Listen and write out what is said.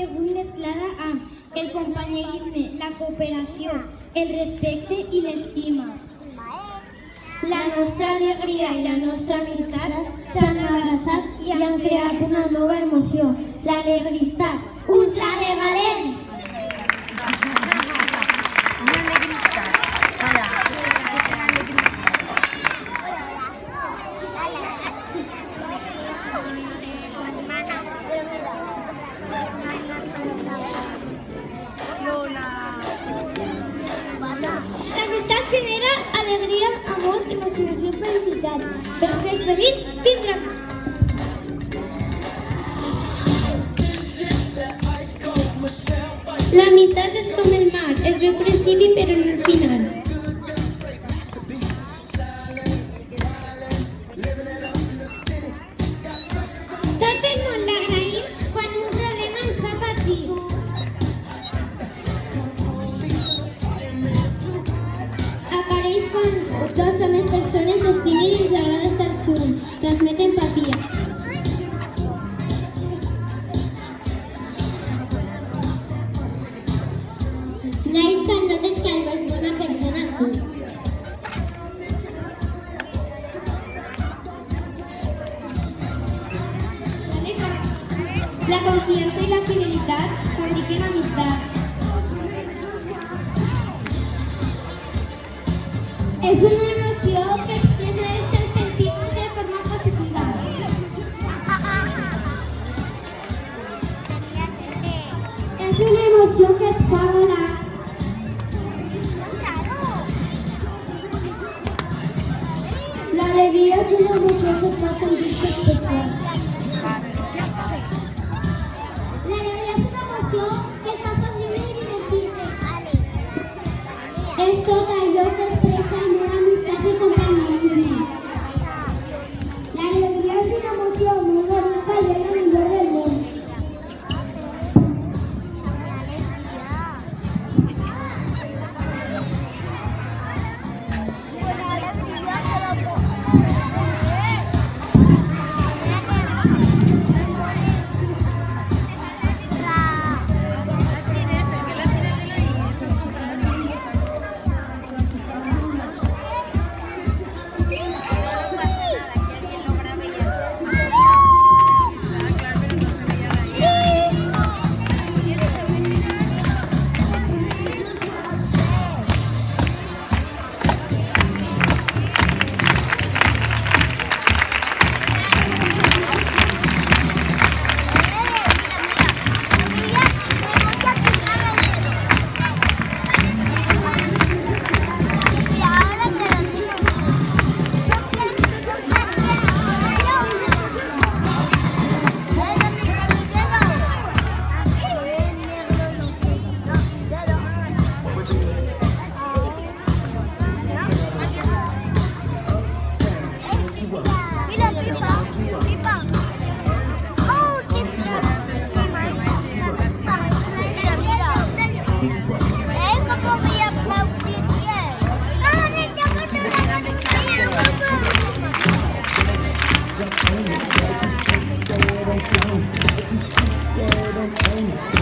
aparegut mesclada amb el companyerisme, la cooperació, el respecte i l'estima. La nostra alegria i la nostra amistat s'han abraçat i han creat una nova emoció, l'alegristat. Us la regalem! L'amistat genera alegria, amor, imaginació, felicitat. Per ser feliç, tindrà. L'amistat és com el mar, es veu al principi però no al final. Tot el món l'agraïm quan un problema ens fa patir. Apareix quan dos o més persones s'estimen i ens agrada estar junts, transmet empatia. Naix quan notes que algú és bona persona amb tu. La confiança i la fidelitat fabriquen amistat. És una emoció que expressa els sentits de forma positiva. És una emoció que et fa volar. L'alegria és una emoció que et fa sentir-te especial. L'alegria és una emoció que et fa somriure i divertir-te. És tot allò que expressa amor, amistat i companyerisme. L'alegria és una emoció molt bonica i és la millor del món. Don't